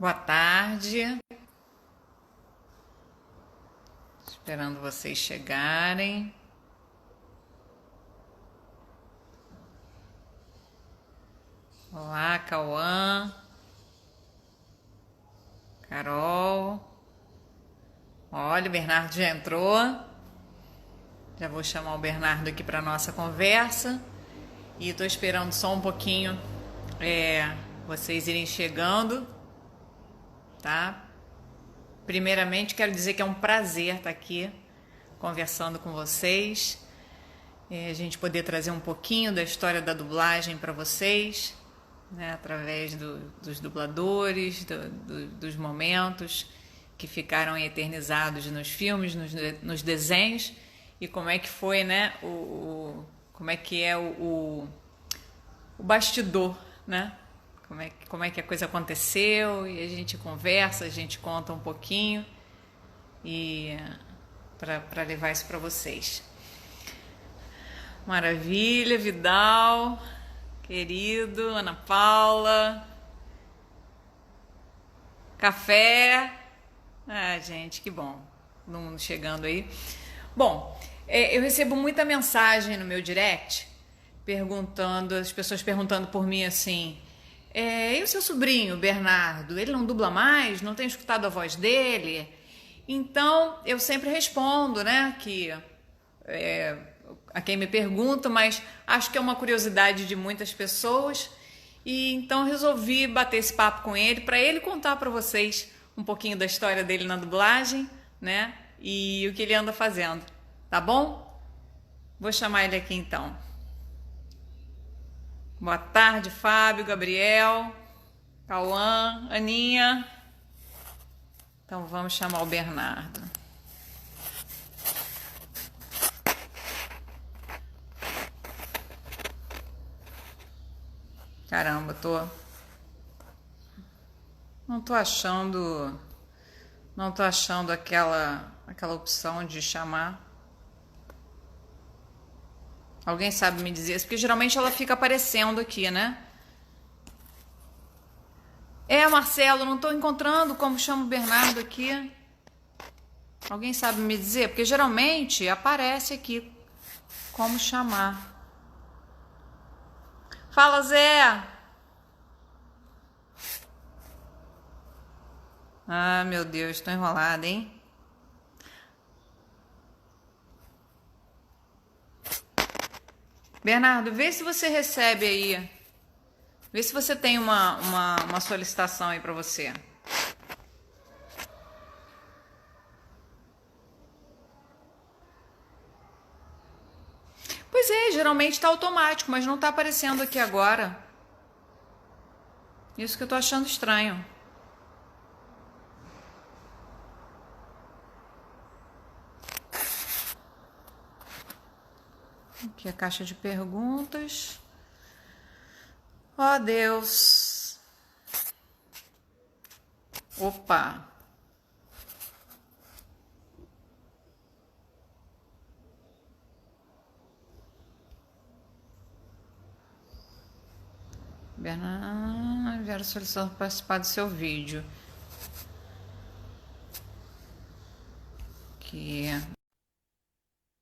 Boa tarde. Esperando vocês chegarem. Olá, Cauã, Carol. Olha, o Bernardo já entrou. Já vou chamar o Bernardo aqui para nossa conversa. E estou esperando só um pouquinho vocês irem chegando, tá? Primeiramente, quero dizer que é um prazer estar aqui conversando com vocês. A gente poder trazer um pouquinho da história da dublagem para vocês, né, através dos dubladores, dos momentos que ficaram eternizados nos filmes, nos desenhos, e como é que foi, né, como é que é o bastidor, né? Como é que a coisa aconteceu, e a gente conversa, a gente conta um pouquinho e para levar isso para vocês. Maravilha, Vidal, querido, Ana Paula, café. Ah, gente, que bom, todo mundo chegando aí. Bom, eu recebo muita mensagem no meu direct perguntando, as pessoas perguntando por mim assim: e o seu sobrinho, Bernardo, ele não dubla mais? Não tem escutado a voz dele? Então, eu sempre respondo, né, que a quem me pergunta, mas acho que é uma curiosidade de muitas pessoas, e então resolvi bater esse papo com ele para ele contar para vocês um pouquinho da história dele na dublagem, né, e o que ele anda fazendo, tá bom? Vou chamar ele aqui então. Boa tarde, Fábio, Gabriel, Cauã, Aninha. Então vamos chamar o Bernardo. Caramba, não tô achando aquela opção de chamar. Alguém sabe me dizer? Porque geralmente ela fica aparecendo aqui, né? Marcelo, não tô encontrando como chama o Bernardo aqui. Alguém sabe me dizer? Porque geralmente aparece aqui como chamar. Fala, Zé! Ah, meu Deus, tô enrolada, hein? Bernardo, vê se você recebe aí. Vê se você tem uma solicitação aí pra você. Pois é, geralmente tá automático, mas não tá aparecendo aqui agora. Isso que eu tô achando estranho. Aqui a caixa de perguntas. Oh, Deus. Opa. Bernardo, enviar solicitação para participar do seu vídeo. Aqui.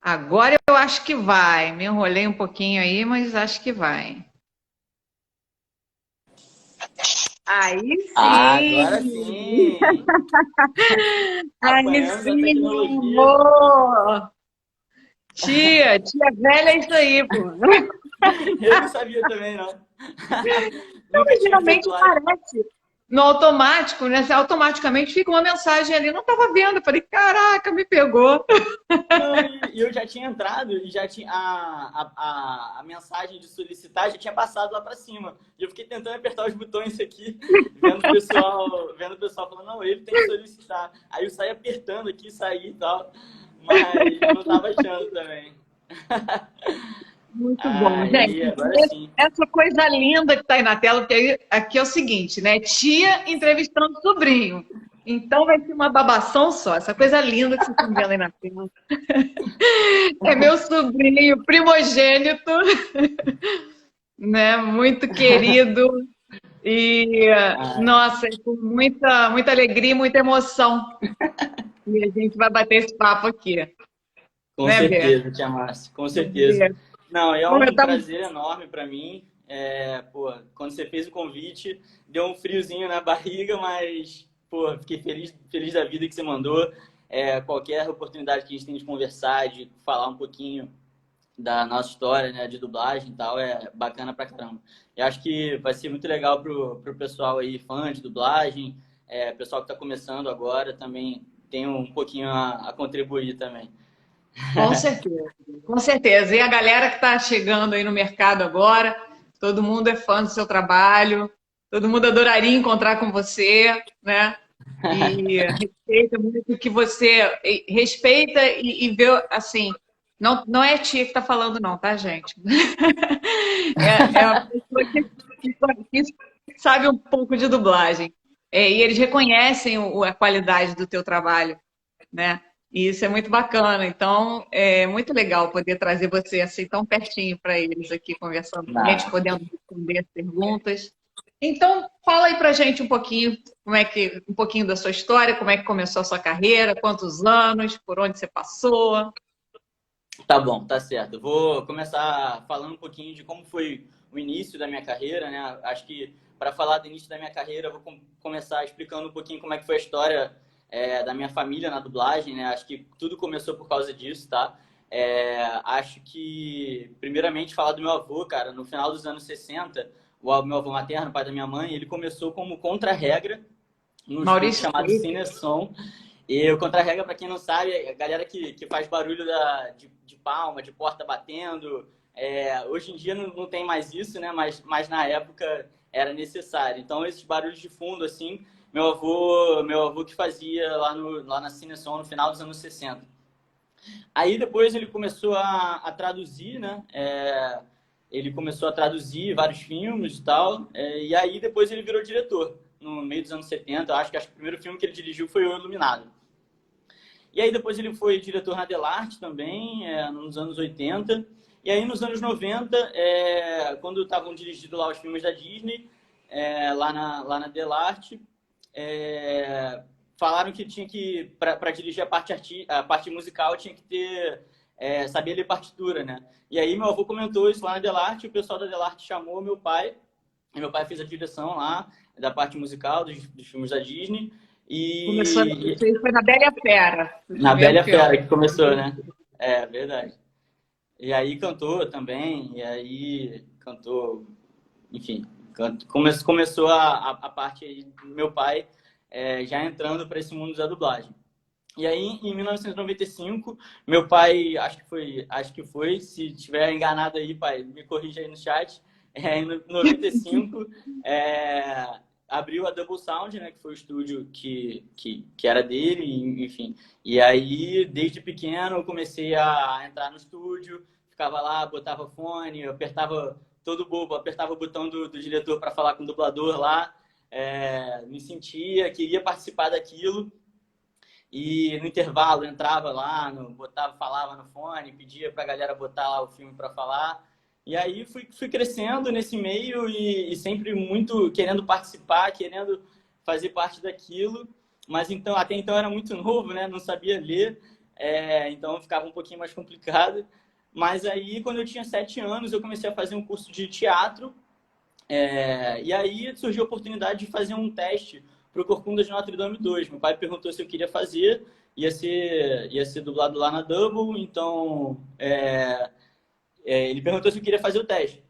Agora eu acho que vai. Me enrolei um pouquinho aí, mas acho que vai. Aí Agora sim! sim! Aí Apanhando da sim, meu tecnologia. amor! Tia velha é isso aí, pô. Eu não sabia também, não. Então, Nunca tinha geralmente feito live. aparece no automático, né? Automaticamente fica uma mensagem ali. Não estava vendo. Eu falei, caraca, me pegou. Não, e eu já tinha entrado e já tinha a mensagem de solicitar já tinha passado lá para cima. E eu fiquei tentando apertar os botões aqui, vendo o pessoal falando, não, ele tem que solicitar. Aí eu saí apertando aqui, saí e tal, mas não estava achando também. Muito bom, Aí, gente. agora sim. Essa coisa linda que está aí na tela, porque aí, aqui é o seguinte, né? Tia entrevistando sobrinho. Então vai ser uma babação só, essa coisa linda que vocês estão vendo aí na tela. É meu sobrinho primogênito, né? Muito querido. E, Ah, nossa, é com muita, muita alegria e muita emoção. E a gente vai bater esse papo aqui, com né, Bê? certeza, Tia Márcia, com certeza. Não, é Bom, eu um tava... prazer enorme para mim. Pô, quando você fez o convite, deu um friozinho na barriga, mas, pô, fiquei feliz da vida que você mandou. Qualquer oportunidade que a gente tem de conversar, de falar um pouquinho da nossa história, né, de dublagem e tal, é bacana pra caramba. Eu acho que vai ser muito legal pro pessoal aí, fã de dublagem, pessoal que tá começando agora, também tem um pouquinho a contribuir também. Com certeza, com certeza. E a galera que está chegando aí no mercado agora, todo mundo é fã do seu trabalho, todo mundo adoraria encontrar com você, né? E respeita muito o que você respeita e vê assim. Não, não é a tia que está falando, não, tá, gente? É uma pessoa que sabe um pouco de dublagem. E eles reconhecem a qualidade do teu trabalho, né? E isso é muito bacana. Então, é muito legal poder trazer você assim tão pertinho para eles aqui conversando com a gente, Na- podendo responder as perguntas. Então, fala aí pra gente um pouquinho, um pouquinho da sua história, como é que começou a sua carreira, quantos anos, por onde você passou. Tá bom, tá certo. Eu vou começar falando um pouquinho de como foi o início da minha carreira, né? Acho que para falar do início da minha carreira, eu vou começar explicando um pouquinho como é que foi a história da minha família na dublagem, né? Acho que tudo começou por causa disso, tá? Acho que, primeiramente, falar do meu avô, cara, no final dos anos 60, meu avô materno, pai da minha mãe, ele começou como contra-regra num estúdio Maurício chamado Freire. Cinesom. E o contra-regra, para quem não sabe, é a galera que faz barulho de palma, de porta batendo. Hoje em dia não tem mais isso, né? Mas na época era necessário. Então, esses barulhos de fundo, assim, meu avô que fazia lá na Cinesom no final dos anos 60. Aí depois ele começou a traduzir, né? Ele começou a traduzir vários filmes e tal. E aí depois ele virou diretor. No meio dos anos 70, acho que o primeiro filme que ele dirigiu foi O Iluminado. E aí depois ele foi diretor na Delarte também, nos anos 80. E aí nos anos 90, quando estavam dirigindo lá os filmes da Disney, lá na Delarte, falaram que tinha que, para dirigir a parte musical, tinha que ter, saber ler partitura, né? E aí meu avô comentou isso lá na Delarte, o pessoal da Delarte chamou meu pai, e meu pai fez a direção lá da parte musical dos filmes da Disney. Começou, E foi na Bela e a Fera, o na primeiro Bela filme. Fera que começou, né? Verdade. E aí cantou também, e aí cantou, enfim, começou a parte aí do meu pai já entrando para esse mundo da dublagem. E aí, em 1995, meu pai, acho que foi, se estiver enganado aí, pai, me corrija aí no chat, em 95, abriu a Double Sound, né, que foi o estúdio que era dele, enfim. E aí, desde pequeno, eu comecei a entrar no estúdio, ficava lá, botava fone, apertava todo bobo, apertava o botão do diretor para falar com o dublador lá, me sentia, queria participar daquilo. E no intervalo entrava lá, falava no fone, pedia pra galera botar lá o filme para falar. E aí fui crescendo nesse meio e sempre muito querendo participar, querendo fazer parte daquilo. Mas então, até então era muito novo, né? Não sabia ler, então ficava um pouquinho mais complicado. Mas aí, quando eu tinha 7 anos, eu comecei a fazer um curso de teatro. E aí surgiu a oportunidade de fazer um teste para o Corcunda de Notre Dame 2. Meu pai perguntou se eu queria fazer, ia ser dublado lá na Double, então ele perguntou se eu queria fazer o teste.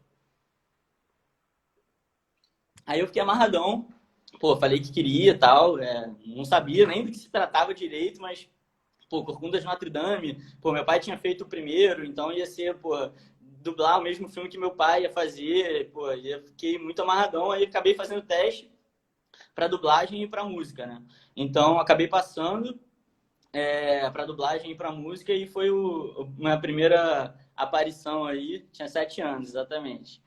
Aí eu fiquei amarradão, pô, falei que queria e tal, não sabia nem do que se tratava direito, mas, pô, Corcunda de Notre Dame, pô, meu pai tinha feito o primeiro, então ia ser, pô, dublar o mesmo filme que meu pai ia fazer, pô, eu fiquei muito amarradão, aí acabei fazendo o teste para dublagem e para música, né? Então acabei passando para dublagem e para música e foi minha primeira aparição aí, tinha 7 anos exatamente.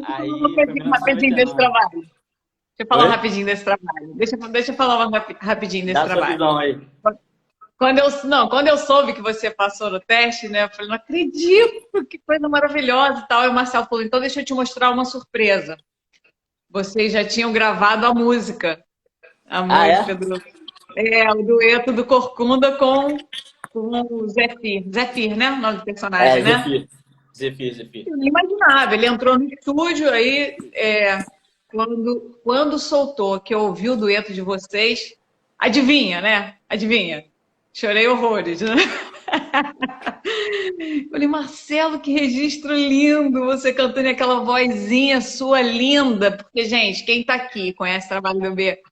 Aí foi em Rapidinho desse 1999. trabalho. Deixa eu falar Oi? rapidinho desse trabalho. Deixa eu falar rapidinho desse Dá sua trabalho. visão aí. Quando eu soube que você passou no teste, né? Eu falei, não acredito, que coisa maravilhosa e tal. E o Marcelo falou, então deixa eu te mostrar uma surpresa. vocês já tinham gravado a música. A Ah, música é? o dueto do Corcunda com o Zefir. Zefir, né? O nome do É, personagem, né? Zefir. Zefir, Zefir. Eu não imaginava. Ele entrou no estúdio, aí, quando soltou, que eu ouvi o dueto de vocês, adivinha, né? Adivinha. Chorei horrores, né? Falei, Marcelo, que registro lindo, você cantando aquela vozinha sua linda. Porque, gente, quem tá aqui conhece o trabalho do B,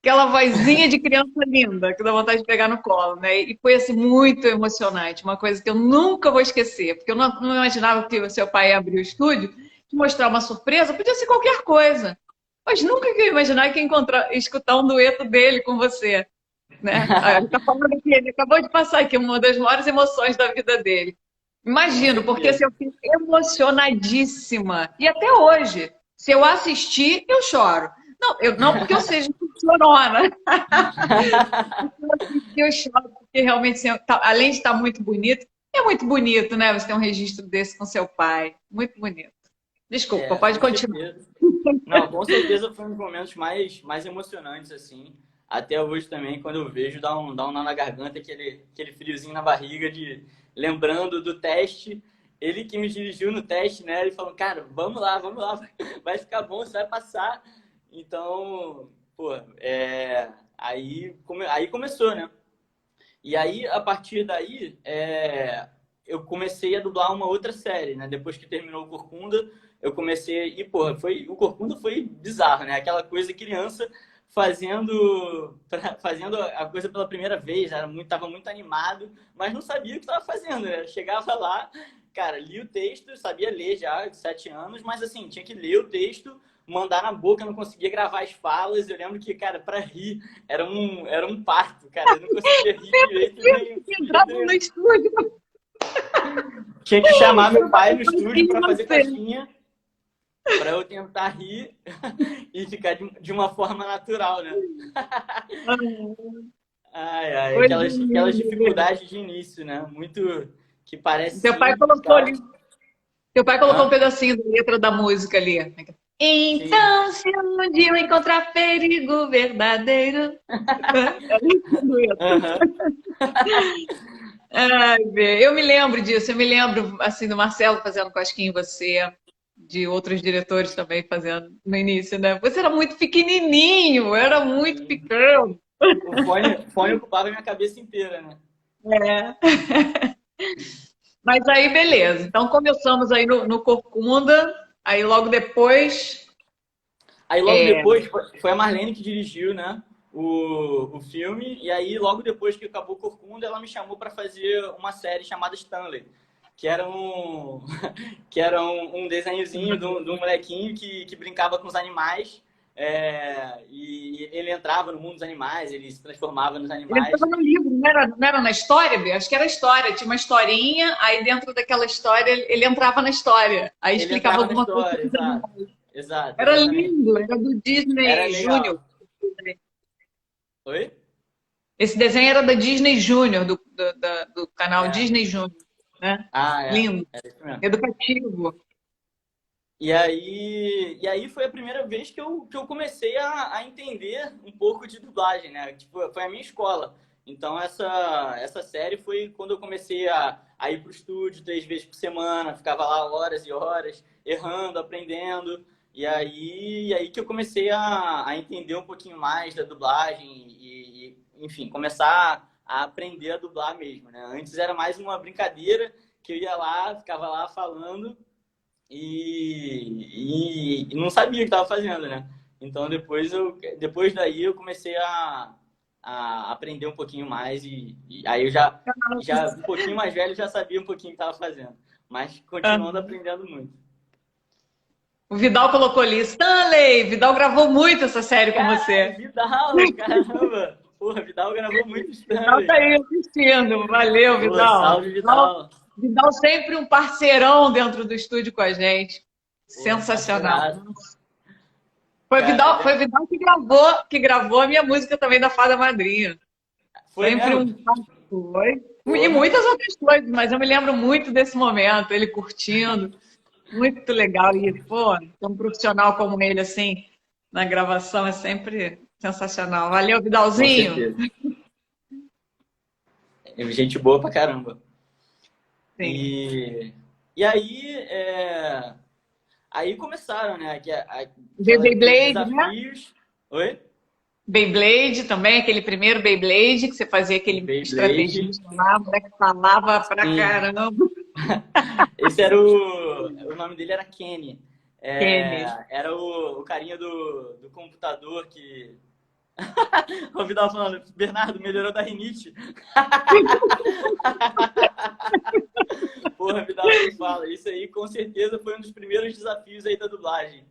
aquela vozinha de criança linda, que dá vontade de pegar no colo, né? E foi, assim, muito emocionante. Uma coisa que eu nunca vou esquecer. Porque eu não imaginava que o seu pai ia abrir o estúdio, te mostrar uma surpresa, podia ser qualquer coisa. Mas nunca que eu ia imaginar que ia escutar um dueto dele com você, né? Ele tá falando aqui, ele acabou de passar aqui uma das maiores emoções da vida dele. Com Imagino, porque assim, certeza. eu fico emocionadíssima. E até hoje, se eu assistir, eu choro. Não porque eu seja chorona, se eu assistir, eu choro, porque realmente, assim, além de estar muito bonito, é muito bonito, né? Você ter um registro desse com seu pai. Muito bonito. Desculpa, É, pode com continuar. certeza. Não, com certeza foi um dos momentos mais emocionantes, assim. Até hoje também, quando eu vejo, dá um nó na garganta, aquele friozinho na barriga de lembrando do teste. Ele que me dirigiu no teste, né? Ele falou, cara, vamos lá, vai ficar bom, você vai passar. Então, pô, aí começou, né? E aí, a partir daí, eu comecei a dublar uma outra série, né? Depois que terminou o Corcunda, eu comecei... E, porra, o Corcunda foi bizarro, né? Aquela coisa criança fazendo a coisa pela primeira vez, tava muito animado, mas não sabia o que estava fazendo, né? Chegava lá, cara, li o texto, sabia ler já, de 7 anos, mas assim, tinha que ler o texto, mandar na boca, não conseguia gravar as falas. Eu lembro que, cara, para rir era um parto, cara. Eu não conseguia rir direito nenhum. Entrava no estúdio. Tinha que chamar meu pai no estúdio Imagina para fazer você. caixinha, para eu tentar rir e ficar de uma forma natural, né? Ai, ai, Coisa aquelas linda. dificuldades de início, né? Muito que parece Teu pai simples, colocou tá? ali, teu pai colocou um Hã? pedacinho da letra da música ali. Sim. Então, se um dia eu encontrar perigo verdadeiro. É isso. Aham. Ai, Bê, eu me lembro disso, eu me lembro assim do Marcelo fazendo cosquinha em você, de outros diretores também fazendo no início, né? Você era muito pequenininho, era muito Sim. pequeno. O fone ocupava a minha cabeça inteira, né? É. Mas aí, beleza. Então começamos aí no Corcunda, aí logo depois. Aí logo É, depois foi a Marlene que dirigiu, né, o filme. E aí logo depois que acabou Corcunda, ela me chamou para fazer uma série chamada Stanley, que era um desenhozinho de um molequinho que brincava com os animais. E ele entrava no mundo dos animais, ele se transformava nos ele animais. estava no livro, não era na história, Bê? Acho que era história, tinha uma historinha, aí dentro daquela história ele entrava na história, aí Ele explicava entrava na alguma coisa. história, exato. Exato, Era exatamente. lindo, era do Era Disney Júnior. legal. Oi? Esse desenho era da Disney Júnior, do canal É. Disney Júnior, né? Ah, é. Lindo, Era isso mesmo. educativo. E aí foi a primeira vez que eu comecei a entender um pouco de dublagem, né? Tipo, foi a minha escola. Então, essa série foi quando eu comecei a ir pro estúdio 3 vezes por semana, ficava lá horas e horas, errando, aprendendo. E aí que eu comecei a entender um pouquinho mais da dublagem enfim, começar a aprender a dublar mesmo, né? Antes era mais uma brincadeira que eu ia lá, ficava lá falando e não sabia o que estava fazendo, né? Então depois daí eu comecei a aprender um pouquinho mais e aí eu já um pouquinho mais velho já sabia um pouquinho o que estava fazendo, mas continuando aprendendo muito. O Vidal colocou ali, Stanley, Vidal gravou muito essa série com Caralho, você. Vidal, caramba! Porra, Vidal gravou muito Vidal tá Stanley. aí assistindo, valeu, Pô, Vidal. salve, Vidal. Vidal sempre um parceirão dentro do estúdio com a gente. Porra, Sensacional. parceiraço. Foi Cara, o Vidal que gravou a minha música também da Fada Madrinha. foi Sempre mesmo? um. Foi. E Porra. muitas outras coisas, mas eu me lembro muito desse momento, ele curtindo. Muito legal isso. Pô, ter um profissional como ele, assim, na gravação é sempre sensacional. Valeu, Com Vidalzinho. certeza. É gente boa pra caramba. Sim. E aí, aí começaram, né? Aqueles Beyblade, né? desafios. Oi? Beyblade também, aquele primeiro Beyblade que você fazia aquele Beyblade. estrategista lá, o moleque falava pra Sim. caramba. Esse era o nome dele era Kenny. Kenny. Era o carinha do computador que. O Vidal falando, Bernardo, melhorou da rinite. Porra, Vidal, não fala. Isso aí com certeza foi um dos primeiros desafios aí da dublagem.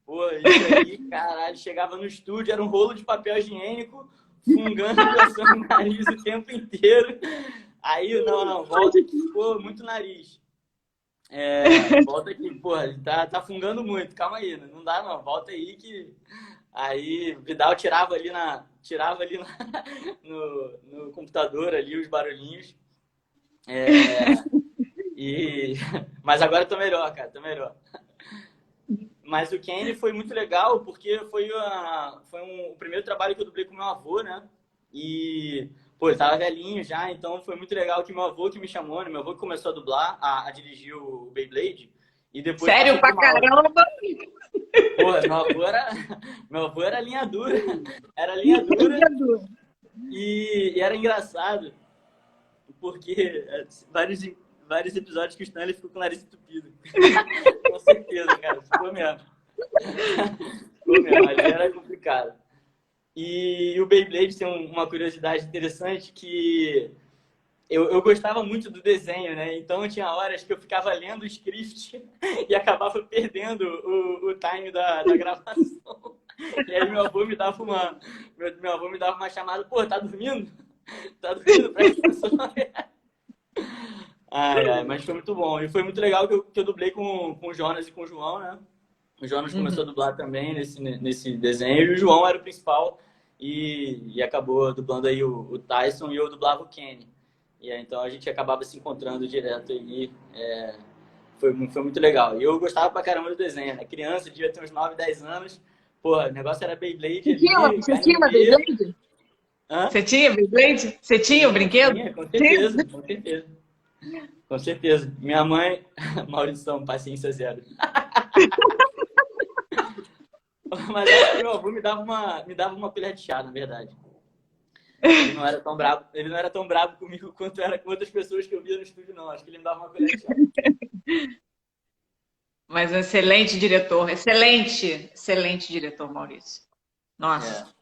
Pô, isso aí, caralho, chegava no estúdio, era um rolo de papel higiênico, fungando e coçando o nariz o tempo inteiro. Aí, não, volta aqui, ficou muito nariz. Volta aqui, porra, tá fungando muito, calma aí, não dá não, volta aí que... Aí, Vidal tirava ali no computador ali os barulhinhos. Mas agora eu tô melhor, cara, tô melhor. Mas o Kenny foi muito legal, porque foi o primeiro trabalho que eu dublei com meu avô, né? E, pô, ele tava velhinho já, então foi muito legal que meu avô que me chamou, né? Meu avô que começou a dublar, a dirigir o Beyblade. E depois Sério passou pra pro mal. caramba? Pô, meu avô era linha dura. Era linha dura e era engraçado, porque vários episódios que o Stanley ficou com o nariz entupido. Com certeza, cara. Ficou mesmo. Ali era complicado. E o Beyblade tem uma curiosidade interessante que eu gostava muito do desenho, né? Então tinha horas que eu ficava lendo o script e acabava perdendo o time da gravação. E aí meu avô me dava uma chamada, pô, tá dormindo? Tá dormindo? Presta atenção. Mas foi muito bom. E foi muito legal que eu dublei com o Jonas e com o João, né? O Jonas começou a dublar também nesse desenho, e o João era o principal e acabou dublando aí o Tyson e eu dublava o Kenny. E aí, então a gente acabava se encontrando direto aí. Foi muito legal. E eu gostava pra caramba do desenho, né? Criança, devia ter uns 9, 10 anos. Pô, o negócio era Beyblade ali, Você tinha Beyblade? Hã? Você tinha Beyblade? Você tinha o brinquedo? Tinha, com certeza, com certeza. Com certeza. Minha mãe, Maurição, paciência zero. Mas acho que meu avô me dava uma colher de chá, na verdade. Ele não era tão bravo comigo quanto era com outras pessoas que eu via no estúdio, não. Acho que ele me dava uma colher de chá. Mas um excelente diretor, excelente diretor, Maurício. Nossa.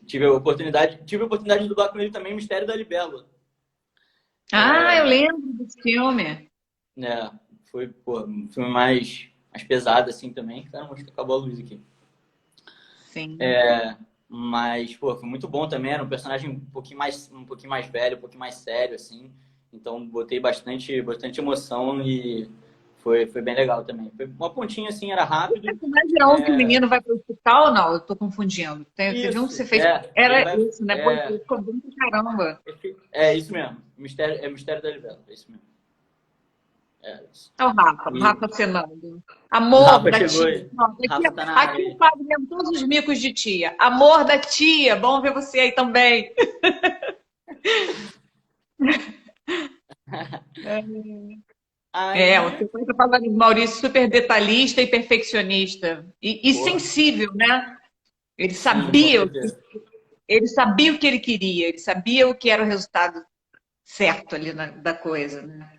Tive a oportunidade de dublar com ele também Mistério da Libélula. Eu lembro desse filme. Foi, pô, um filme mais pesado assim também. Caramba, acho que acabou a luz aqui. Sim. Mas, pô, foi muito bom também. Era um personagem um pouquinho mais velho, um pouquinho mais sério, assim. Então, botei bastante emoção e foi bem legal também. Foi uma pontinha, assim, era rápido. Que o menino vai para o hospital ou não? Eu tô confundindo. Teve um que você fez. Era isso, né? Pô, ficou bom pra caramba. É isso mesmo. Mistério da Libélula. É isso mesmo. É o Rafa Fernando. Amor Rafa da chegou tia. Rafa tá na Aqui eu pago mesmo todos os micos de tia. Amor da tia. Bom ver você aí também. Você está falando de Maurício super detalhista e perfeccionista. E sensível, né? Ele sabia, ele sabia o que ele queria, ele sabia o que era o resultado certo ali da coisa, né?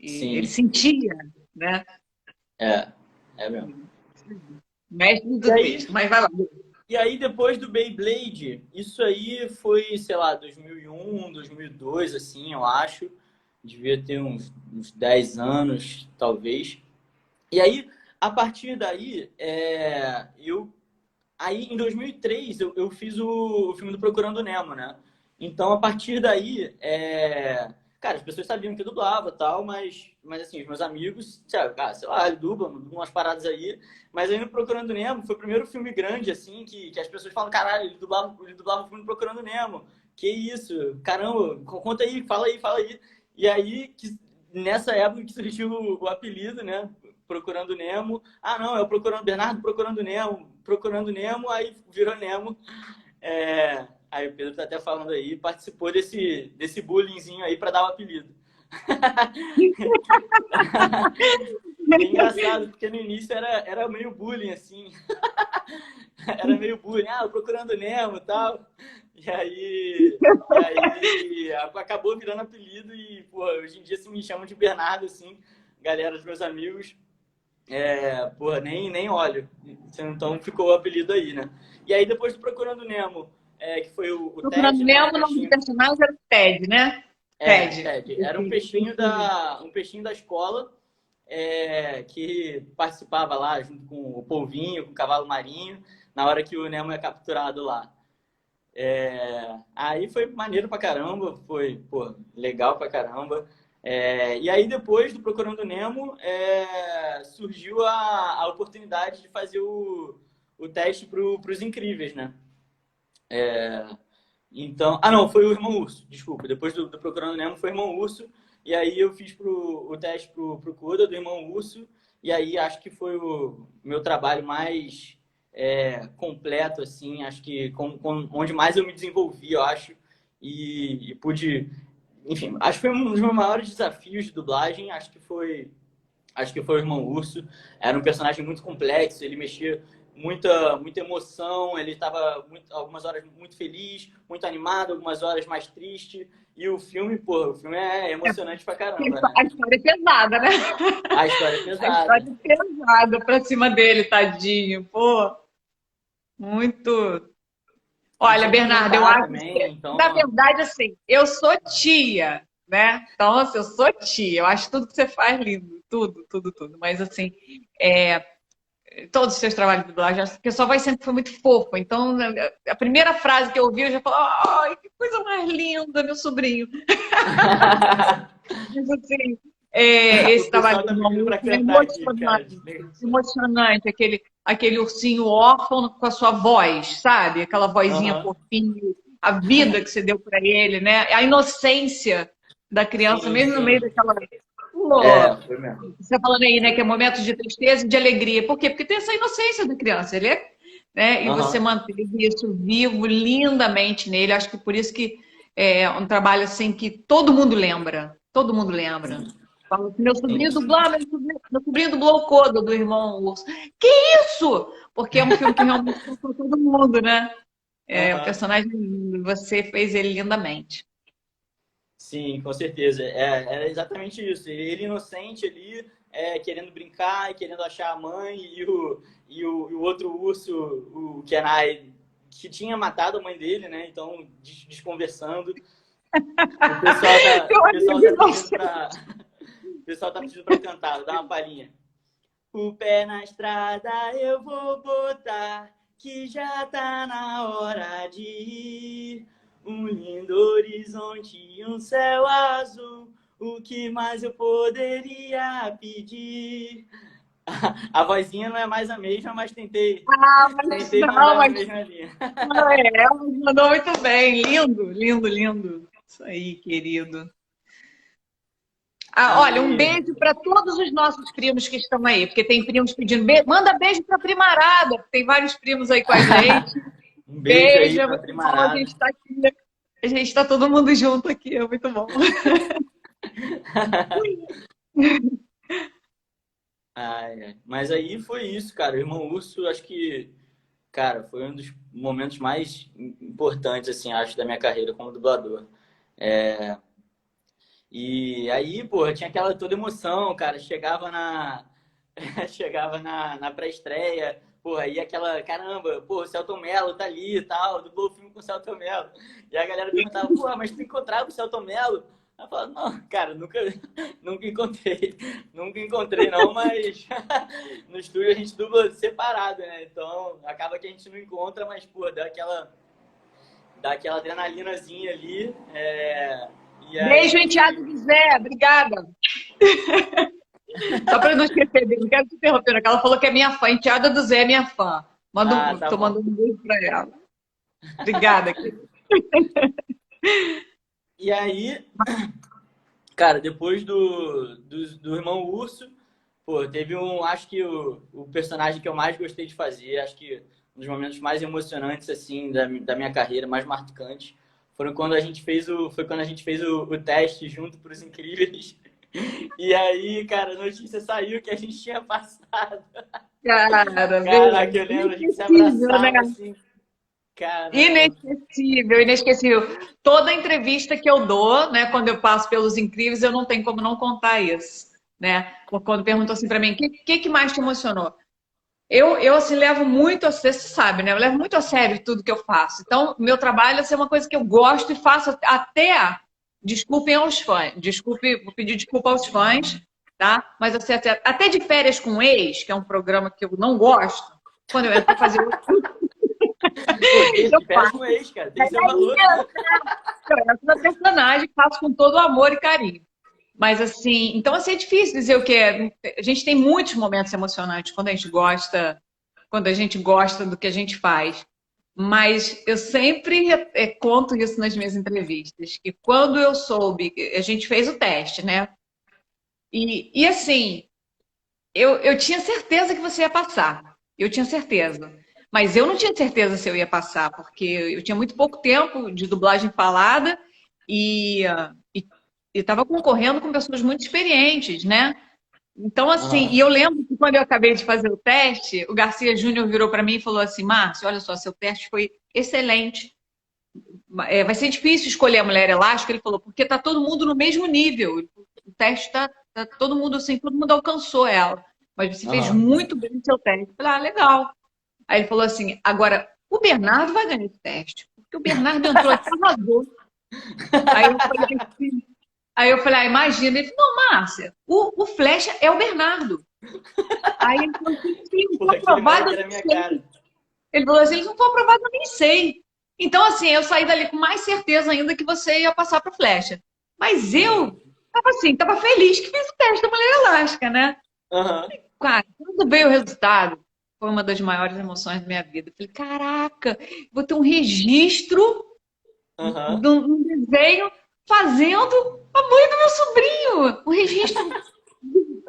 E ele sentia, né? É mesmo. Mestre do texto, mas vai lá. E aí, depois do Beyblade, isso aí foi, sei lá, 2001, 2002, assim, eu acho. Devia ter uns 10 anos, talvez. E aí, a partir daí, Aí, em 2003, eu fiz o filme do Procurando Nemo, né? Então, a partir daí, cara, as pessoas sabiam que eu dublava e tal, mas assim, os meus amigos, sei lá, ele dubla umas paradas aí. Mas aí no Procurando Nemo foi o primeiro filme grande, assim, que as pessoas falam, caralho, ele dublava o filme do Procurando Nemo. Que isso? Caramba, conta aí, fala aí. E aí, nessa época que surgiu o apelido, né? Procurando Nemo. Ah, não, é o Procurando Bernardo, Procurando Nemo, aí virou Nemo. Aí o Pedro tá até falando aí, participou desse bullyingzinho aí para dar o apelido. E é engraçado, porque no início era meio bullying, assim. Era meio bullying. Ah, Procurando Nemo e tal. E aí acabou virando apelido e, pô, hoje em dia se me chamam de Bernardo, assim, galera dos meus amigos, porra, nem olho. Então ficou o apelido aí, né? E aí depois do Procurando Nemo, que foi o Procurando Ted, né? Nemo, Um o nome do peixinho. personagem era o Ted, né? Ted. Ted. Era um peixinho da escola, que participava lá junto com o polvinho, com o cavalo marinho, na hora que o Nemo é capturado lá. Aí foi maneiro pra caramba, foi, pô, legal pra caramba. E aí depois do Procurando Nemo, surgiu a oportunidade de fazer o teste pros Incríveis, né? Então, não, foi o Irmão Urso, desculpa. Depois do Procurando Nemo foi o Irmão Urso. E aí eu fiz o teste pro Coda do Irmão Urso. E aí acho que foi o meu trabalho mais completo, assim. Acho que onde mais eu me desenvolvi, eu acho. E pude... Enfim, acho que foi um dos meus maiores desafios de dublagem. Acho que foi o Irmão Urso. Era um personagem muito complexo, ele mexia muita emoção, ele estava algumas horas muito feliz, muito animado, algumas horas mais triste. E o filme é emocionante pra caramba, né? A história é pesada, né? A história é A pesada. história é pesada pra cima dele, tadinho. Pô, muito. E Olha, tinha que Bernardo, eu cantar acho também, que, então... na verdade, assim, eu sou tia, né? Então, assim, eu sou tia. Eu acho tudo que você faz lindo. Tudo, tudo, tudo. Mas, assim, é, todos os seus trabalhos de dublagem, acho que a sua voz sempre foi muito fofa. Então, a primeira frase que eu ouvi, eu já falo, ai, que coisa mais linda, meu sobrinho. Mas, assim, O esse trabalho pessoal do tá pedindo Irmão pra é cantar aqui, cara. emocionante. Emocionante, aquele ursinho órfão com a sua voz, sabe? Aquela vozinha Aham. fofinha, a vida que você deu para ele, né? A inocência da criança, Sim, mesmo no meio sim. daquela. Pô, Foi mesmo. você tá falando aí, né, que é momento de tristeza e de alegria. Por quê? Porque tem essa inocência da criança. Ele é, né? E você Aham. manteve isso vivo lindamente nele. Acho que por isso que é um trabalho assim que todo mundo lembra. Todo mundo lembra. Fala assim, meu sobrinho Sim. dublou, meu sobrinho dublou o Coda do Irmão Urso. Que isso? Porque é um filme que realmente tocou todo mundo, né? O Aham. personagem é lindo. Você fez ele lindamente. Sim, com certeza. Era exatamente isso. Ele inocente ali, querendo brincar e querendo achar a mãe, e o outro urso, o Kenai, que tinha matado a mãe dele, né? Então, desconversando. O pessoal tá, Eu o pessoal tá amigo, pedindo pra, o pessoal tá pedindo pra cantar, vou dar uma palhinha. O pé na estrada eu vou botar, que já tá na hora de ir. Um lindo horizonte e um céu azul, o que mais eu poderia pedir? A vozinha não é mais a mesma, mas tentei não, mandar na mas mesma linha. ela mandou muito bem. Lindo, lindo, lindo. Isso aí, querido. Ah, olha, um E beijo para todos os nossos primos que estão aí, porque tem primos pedindo beijo. Manda beijo para a primarada, porque tem vários primos aí com a gente. um beijo aí Beijo, é pra muito bom. A gente Primarada. está aqui. A gente está todo mundo junto aqui, é muito bom. Ai, ai. Mas aí foi isso, cara. O Irmão Urso, acho que, cara, foi um dos momentos mais importantes, assim, acho, da minha carreira como dublador. E aí, pô, tinha aquela toda emoção, cara. Chegava na pré-estreia, pô, aí aquela, caramba, pô, o Celton Mello tá ali e tal, dublou o filme com o Celton Mello. E a galera perguntava, pô, mas tu encontrava o Celton Mello? Eu falava, não, cara, nunca encontrei. Nunca encontrei, não, mas no estúdio a gente dubla separado, né? Então acaba que a gente não encontra, mas, pô, dá aquela adrenalinazinha ali. E Beijo, aí. enteado do Zé. Obrigada. Só para não esquecer dele, não quero te interromper, não, que ela falou que é minha fã. Enteada do Zé é minha fã. Ah, tá Tô bom. mandando um beijo para ela. Obrigada, querida. E aí, Cara, depois do Irmão Urso, pô, teve acho que o personagem que eu mais gostei de fazer, acho que um dos momentos mais emocionantes, assim, da minha carreira, mais marcantes, foi quando a gente fez o teste junto para os Incríveis. E aí, cara, a notícia saiu que a gente tinha passado. Cara, Caraca, eu velho, lembro, a gente se inesquecível, né? abraçava assim, caramba. Inesquecível, inesquecível. Toda entrevista que eu dou, né, quando eu passo pelos Incríveis, eu não tenho como não contar isso, né? Quando perguntam assim para mim, o que mais te emocionou? Eu assim, levo muito a sério, você sabe, né? Eu levo muito a sério tudo que eu faço. Então, meu trabalho é uma coisa que eu gosto e faço até, desculpem aos fãs, vou pedir desculpa aos fãs, tá? Mas assim, até de férias com ex, que é um programa que eu não gosto, quando eu entro para fazer, Pô, que isso, eu de férias com faço. ex, cara, tem seu valor. Eu entro na personagem, faço com todo amor e carinho. Mas assim, então assim, é difícil dizer o que é. A gente tem muitos momentos emocionantes quando a gente gosta do que a gente faz. Mas eu sempre conto isso nas minhas entrevistas, que quando eu soube, a gente fez o teste, né? E assim, eu tinha certeza que você ia passar. Eu tinha certeza. Mas eu não tinha certeza se eu ia passar, porque eu tinha muito pouco tempo de dublagem falada e estava concorrendo com pessoas muito experientes, né? Então, assim, e Aham. eu lembro que quando eu acabei de fazer o teste, o Garcia Júnior virou para mim e falou assim: Márcio, olha só, seu teste foi excelente. Vai ser difícil escolher a mulher elástica, ele falou, porque tá todo mundo no mesmo nível. O teste tá todo mundo assim, todo mundo alcançou ela. Mas você fez Aham. muito bem o seu teste. Eu falei, legal. Aí ele falou assim: agora, o Bernardo vai ganhar esse teste, porque o Bernardo entrou aqui e arrasou. Aí eu falei assim, imagina. Ele falou, não, Márcia, o Flecha é o Bernardo. Aí ele falou assim, se ele não Pô, for aquele aprovado, moleque eu era a nem minha sei. cara. Ele falou assim, se não for aprovado, eu nem sei. Então, assim, eu saí dali com mais certeza ainda que você ia passar para Flecha. Mas Aham. eu tava assim, tava feliz que fiz o teste da mulher elástica, né? Aham. Cara, quando veio o resultado, foi uma das maiores emoções da minha vida. Eu falei, caraca, vou ter um registro Aham. num desenho fazendo a mãe do meu sobrinho. Um registro,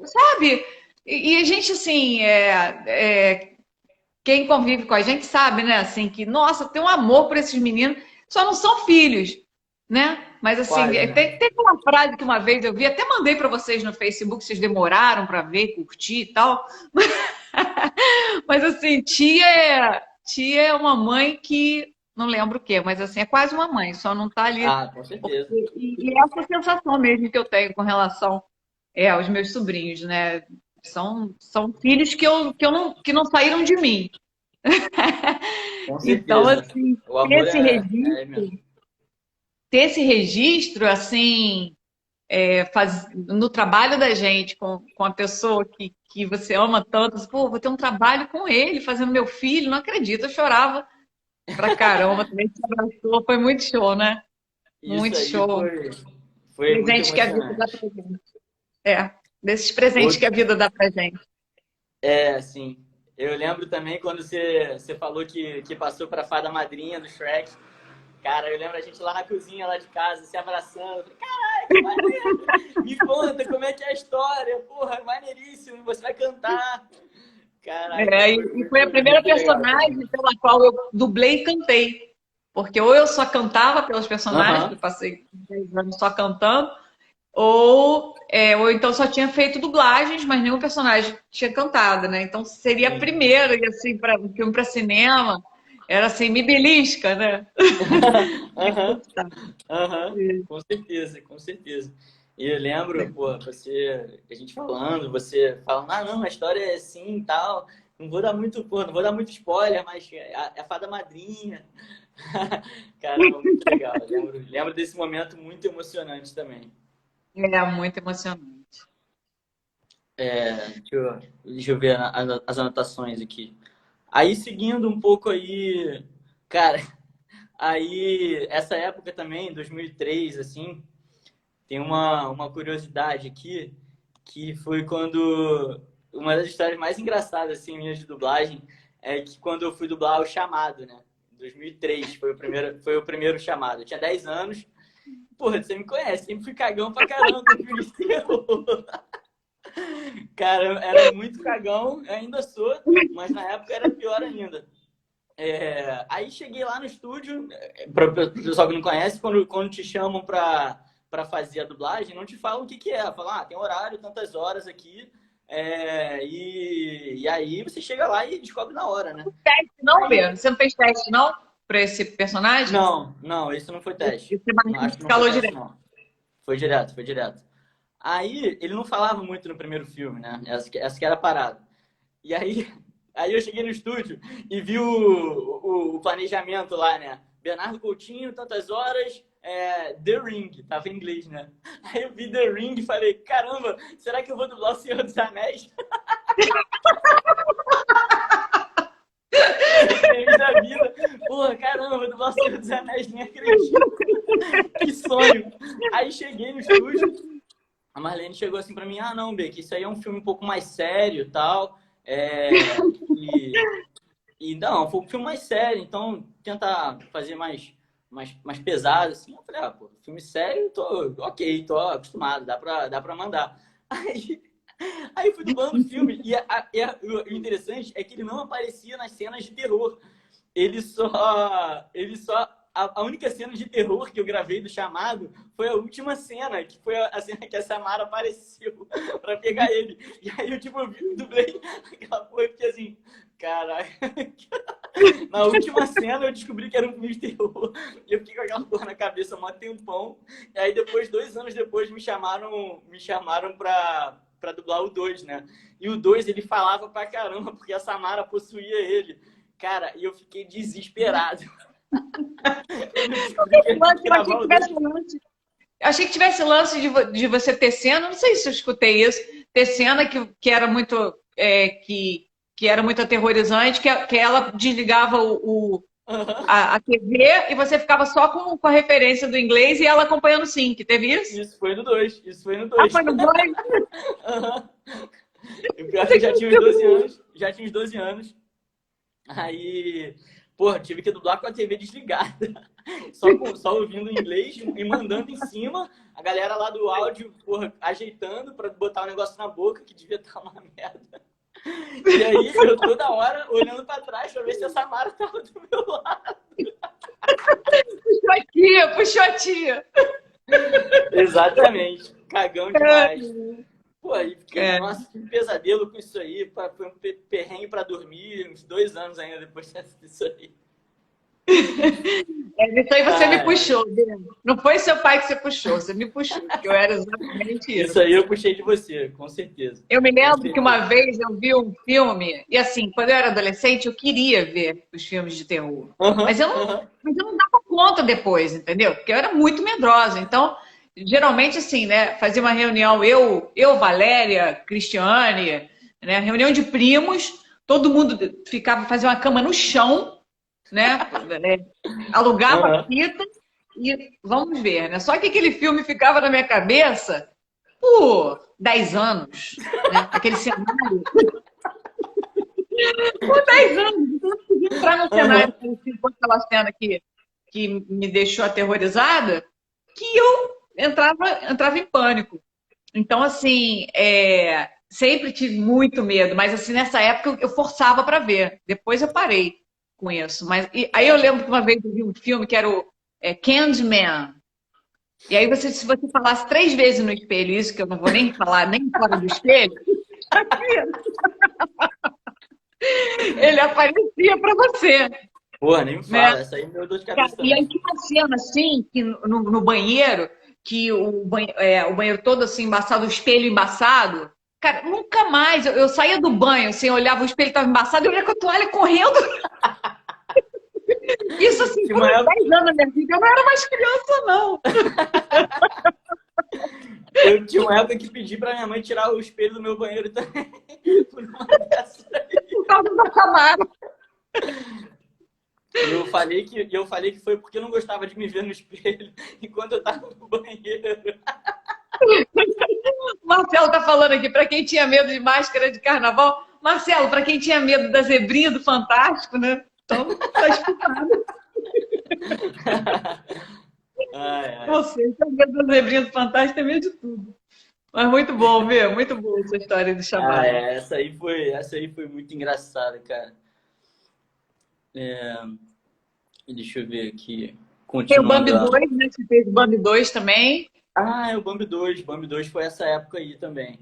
sabe? E a gente, assim, quem convive com a gente sabe, né? Assim, que, nossa, tem um amor por esses meninos, só não são filhos, né? Mas, assim, Quase, né? tem uma frase que uma vez eu vi, até mandei para vocês no Facebook, vocês demoraram para ver, curtir e tal. Mas, assim, tia é uma mãe que, não lembro o quê, mas, assim, é quase uma mãe, só não está ali. Ah, com certeza. E essa sensação mesmo que eu tenho com relação aos meus sobrinhos, né? São filhos que não saíram de mim. Com Então, certeza. assim, O ter amor esse é mesmo. registro, ter esse registro, assim, no trabalho da gente, com a pessoa que você ama tanto, assim, pô, vou ter um trabalho com ele, fazendo meu filho, não acredito, eu chorava pra caramba, também se abraçou, foi muito show, né? Isso Muito aí show. foi muito Presente que a vida dá emocionante. pra gente. Desses presentes que a Outro, vida dá pra gente. assim, eu lembro também quando você falou que passou pra fada madrinha do Shrek. Cara, eu lembro a gente lá na cozinha, lá de casa, se abraçando. Eu falei, caraca, que maneiro! Me conta como é que é a história. Porra, maneiríssimo, você vai cantar. Caraca, E, foi e foi a muito, primeira muito legal personagem também. pela qual eu dublei e cantei. Porque ou eu só cantava pelos personagens, que Aham. eu passei 10 anos só cantando, ou então só tinha feito dublagens, mas nenhum personagem tinha cantado, né? Então seria a Sim. primeira, e assim, para um filme para cinema, era assim, me belisca, né? Aham. Aham. Com certeza, com certeza. E eu lembro, pô, a gente falando, você falando, ah, não, a história é assim e tal. Não vou dar muito, pô, não vou dar muito spoiler, mas é a fada madrinha. Caramba, muito legal. Lembro desse momento muito emocionante também. É muito emocionante. Deixa eu ver as anotações aqui. Aí, seguindo um pouco aí, cara, aí, essa época também, 2003, assim, tem uma curiosidade aqui, que foi quando, uma das histórias mais engraçadas, assim, minhas de dublagem, é que quando eu fui dublar o Chamado, né? Em 2003, foi o primeiro chamado. Eu tinha 10 anos, porra, você me conhece, sempre fui cagão pra caramba com filme de terror. Cara, eu era muito cagão, eu ainda sou, mas na época era pior ainda. Aí cheguei lá no estúdio, para o pessoal que não conhece, quando te chamam para fazer a dublagem, não te falam o que que é. Falam, tem horário, tantas horas aqui, e aí você chega lá e descobre na hora, né? Teste não, Bê? Você não fez teste, não? Pra esse personagem? Não, isso não foi teste. Você Acho que não falou foi teste, direto. não. Foi direto. Aí, ele não falava muito no primeiro filme, né? Essa que era a parada. E aí eu cheguei no estúdio e vi o planejamento lá, né? Bernardo Coutinho, tantas horas, The Ring, tava em inglês, né? Aí eu vi The Ring e falei, caramba, será que eu vou dublar o Senhor dos Anéis? Feliz da vida. Porra, caramba, vou dublar o Senhor dos Anéis, nem acredito. Que sonho. Aí cheguei no estúdio, a Marlene chegou assim pra mim, não, Bê, que isso aí é um filme um pouco mais sério e tal. Não, foi um filme mais sério, então tenta fazer mais pesado, assim. Eu falei, pô, filme sério, tô acostumado, dá pra mandar. Aí fui dublando o filme, e o interessante é que ele não aparecia nas cenas de terror. A única cena de terror que eu gravei do chamado foi a última cena, que foi a cena que a Samara apareceu pra pegar ele. E aí eu, dublei aquela porra e fiquei assim, caralho. Na última cena eu descobri que era um filme de terror. E eu fiquei com aquela porra na cabeça há um tempão. E aí depois, 2 anos depois, me chamaram pra dublar o 2, né? E o 2 ele falava pra caramba, porque a Samara possuía ele. Cara, e eu fiquei desesperado. Achei que tivesse lance de você ter cena, não sei se eu escutei isso, ter cena que era muito que era muito aterrorizante, que ela desligava a TV e você ficava só com a referência do inglês e ela acompanhando sim, que teve isso? Isso foi no 2. Foi no 2. Foi no 2? O pior é que eu já tinha uns 12 anos. Uns 12 anos. Aí, porra, tive que dublar com a TV desligada. Só ouvindo inglês e mandando em cima. A galera lá do áudio, porra, ajeitando pra botar o negócio na boca, que devia estar uma merda. E aí, eu toda hora olhando pra trás pra ver se a Samara tava do meu lado. Puxou a tia. Exatamente. Cagão demais. Pô, aí fiquei, nossa, que pesadelo com isso aí. Foi um perrengue pra dormir, uns 2 anos ainda depois disso aí. Isso aí você me puxou, não foi seu pai que você puxou, você me puxou, porque eu era exatamente isso. Isso aí eu puxei de você, com certeza. Eu me lembro que uma vez eu vi um filme, e assim, quando eu era adolescente, eu queria ver os filmes de terror. Mas eu não dava conta depois, entendeu? Porque eu era muito medrosa. Então, geralmente assim, né, fazia uma reunião, eu Valéria, Cristiane, né, reunião de primos, todo mundo fazia uma cama no chão, né? Alugava a fita e vamos ver, né? Só que aquele filme ficava na minha cabeça por 10 anos, né? Aquele cenário. Por 10 anos. Então, eu podia entrar no cenário, foi aquela cena que me deixou aterrorizada, que eu entrava em pânico. Então, assim, sempre tive muito medo, mas assim, nessa época eu forçava para ver. Depois eu parei com isso. Aí eu lembro que uma vez eu vi um filme que era o Candyman. E aí, se você falasse 3 vezes no espelho, isso que eu não vou nem falar, nem fora do espelho, ele aparecia para você. Porra, nem me fala, essa aí me deu dor de cabeça. E aí tinha uma cena assim, que no banheiro, que o banheiro todo assim, embaçado, o espelho embaçado. Cara, nunca mais. Eu saía do banho, assim, olhava o espelho estava embaçado, eu ia com a toalha correndo. Isso assim, por 10 anos da minha vida, eu não era mais criança, não. Eu tinha uma época que pedi pra minha mãe tirar o espelho do meu banheiro também. Por uma dessas aí. Por causa da Samara. Eu falei que foi porque eu não gostava de me ver no espelho enquanto eu tava no banheiro. Marcelo tá falando aqui, para quem tinha medo de máscara de carnaval. Marcelo, para quem tinha medo da zebrinha do Fantástico, né? Então, tá explicado. Ai, ai. Você, tem medo das zebrinhas fantásticas, tem medo de tudo. Mas muito bom, viu? Muito boa essa história do Ah, Shabbat. é, essa aí foi muito engraçada, cara. É, deixa eu ver aqui. Tem o Bambi Continuando a... 2, né? Você fez o Bambi 2 também. Ah, é o Bambi 2. Bambi 2 foi essa época aí também.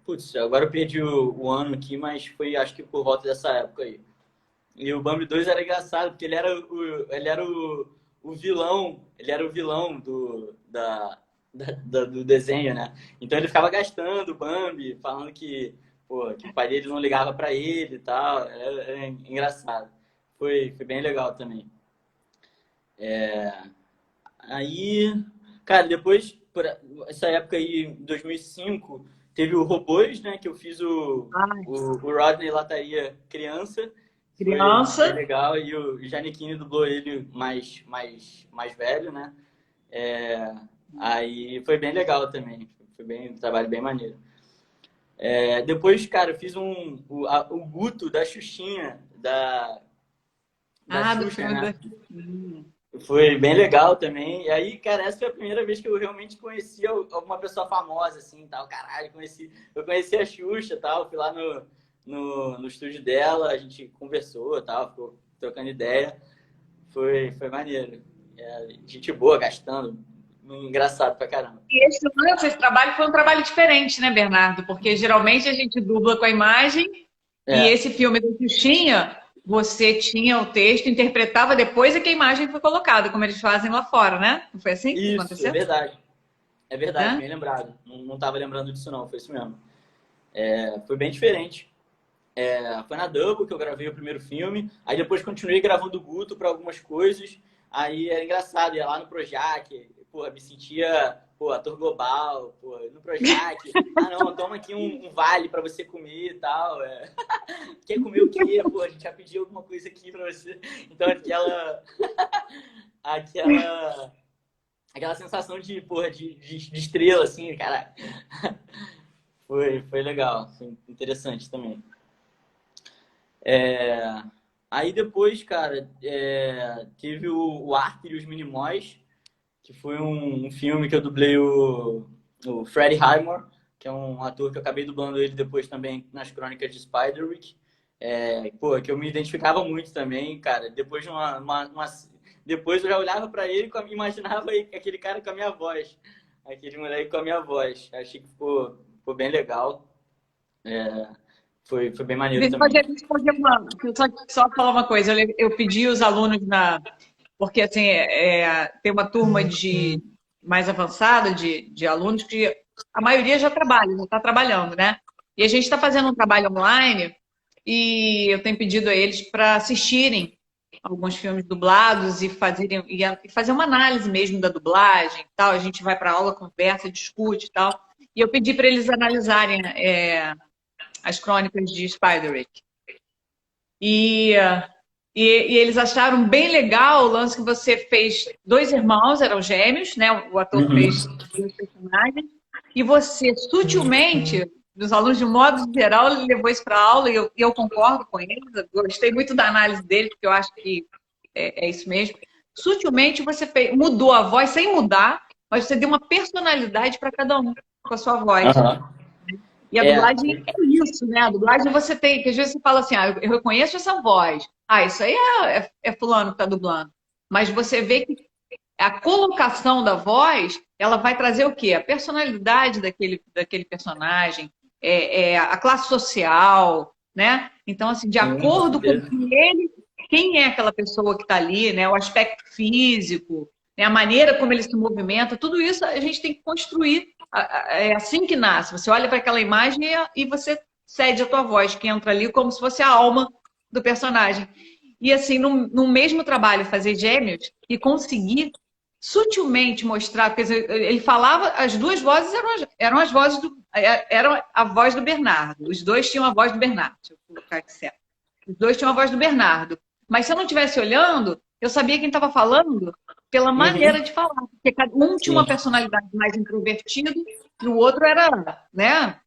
Putz, agora eu perdi o ano aqui, mas foi acho que por volta dessa época aí. E o Bambi 2 era engraçado, porque ele era o vilão do desenho, né? Então ele ficava gastando o Bambi, falando que, pô, que o pai dele não ligava pra ele e tal. Era engraçado. Foi bem legal também. Aí, cara, depois, por essa época aí, em 2005, teve o Robôs, né? Que eu fiz Ai, o Rodney Lataria criança. Foi bem criança. legal. E o Giannichini dublou ele mais velho, né? Aí foi bem legal também. Foi um trabalho bem maneiro. Depois, cara, eu fiz o Guto da Xuxinha, da Ah, do Xuxa, filme né? da Xuxa. Foi bem legal também. E aí, cara, essa foi a primeira vez que eu realmente conheci alguma pessoa famosa, assim, tal. Caralho, eu conheci a Xuxa, tal. Fui lá no estúdio dela, a gente conversou, tal, ficou trocando ideia. Foi maneiro. Gente boa, gastando. Engraçado pra caramba. E esse trabalho foi um trabalho diferente, né, Bernardo? Porque geralmente a gente dubla com a imagem e É, esse filme da Xuxinha, você tinha o texto, interpretava depois é que a imagem foi colocada, como eles fazem lá fora, né? Não foi assim que isso, é aconteceu? verdade. É verdade, Né? bem lembrado. Não tava lembrando disso, não. Foi isso mesmo. Foi bem diferente. Foi na Double que eu gravei o primeiro filme. Aí depois continuei gravando o Guto para algumas coisas. Aí era engraçado, ia lá no Projac, pô, me sentia, pô, ator global, pô, no Projac. Ah, não, toma aqui um vale para você comer e tal. Quer comer o quê? Pô, a gente já pediu alguma coisa aqui para você. Então aquela, aquela sensação de, porra, de estrela, assim, cara. Foi legal, foi interessante também. É, Aí depois, cara, teve o Arthur e os Minimóis, que foi um filme que eu dublei o Freddie Highmore, que é um ator que eu acabei dublando ele depois também nas Crônicas de Spiderwick. Pô, que eu me identificava muito também, cara. Depois de depois eu já olhava pra ele e imaginava aquele cara com a minha voz, aquele moleque com a minha voz. Achei que ficou bem legal. É, Foi bem maneiro também. Deixa eu fazer só falar uma coisa. Eu pedi os alunos porque assim tem uma turma de mais avançada de alunos que a maioria já trabalha, já está trabalhando, né? E a gente está fazendo um trabalho online e eu tenho pedido a eles para assistirem alguns filmes dublados e fazer uma análise mesmo da dublagem e tal. A gente vai para aula, conversa, discute e tal. E eu pedi para eles analisarem as crônicas de Spiderwick. E, e eles acharam bem legal o lance que você fez dois irmãos, eram gêmeos, né? O ator Uhum. fez dois personagens, e você sutilmente, dos alunos de um modo geral, ele levou isso para a aula, e eu concordo com eles, eu gostei muito da análise dele, porque eu acho que é isso mesmo. Sutilmente você mudou a voz, sem mudar, mas você deu uma personalidade para cada um com a sua voz. Aham. E a dublagem é isso, né? A dublagem você tem, que às vezes você fala assim, eu reconheço essa voz. Isso aí é fulano que está dublando. Mas você vê que a colocação da voz, ela vai trazer o quê? A personalidade daquele personagem, a classe social, né? Então, assim, de Sim, com acordo com certeza. quem é aquela pessoa que está ali, né? O aspecto físico, né? A maneira como ele se movimenta, tudo isso a gente tem que construir. É assim que nasce. Você olha para aquela imagem e você cede a tua voz, que entra ali como se fosse a alma do personagem. E assim, no mesmo trabalho, fazer gêmeos e conseguir sutilmente mostrar, porque ele falava, as duas vozes eram as vozes eram a voz do Bernardo. Os dois tinham a voz do Bernardo. Deixa eu colocar aqui certo. Os dois tinham a voz do Bernardo. Mas se eu não estivesse olhando, eu sabia quem estava falando pela maneira Uhum. de falar. Porque cada um tinha Sim, uma personalidade mais introvertida e o outro era, né?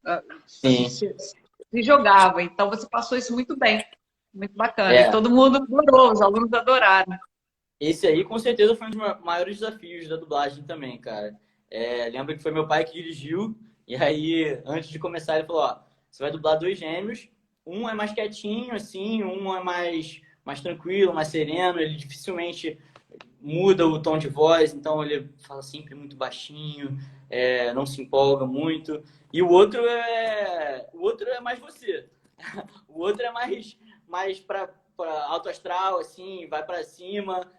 sim. Se jogava. Então você passou isso muito bem. Muito bacana. E É, todo mundo adorou, os alunos adoraram. Esse aí, com certeza, foi um dos maiores desafios da dublagem também, cara. Lembro que foi meu pai que dirigiu, e aí, antes de começar, ele falou, ó, você vai dublar dois gêmeos, um é mais quietinho, assim, um é mais tranquilo, mais sereno, ele dificilmente muda o tom de voz, então ele fala sempre muito baixinho, não se empolga muito. E o outro é mais você. O outro é mais para alto astral, assim, vai para cima,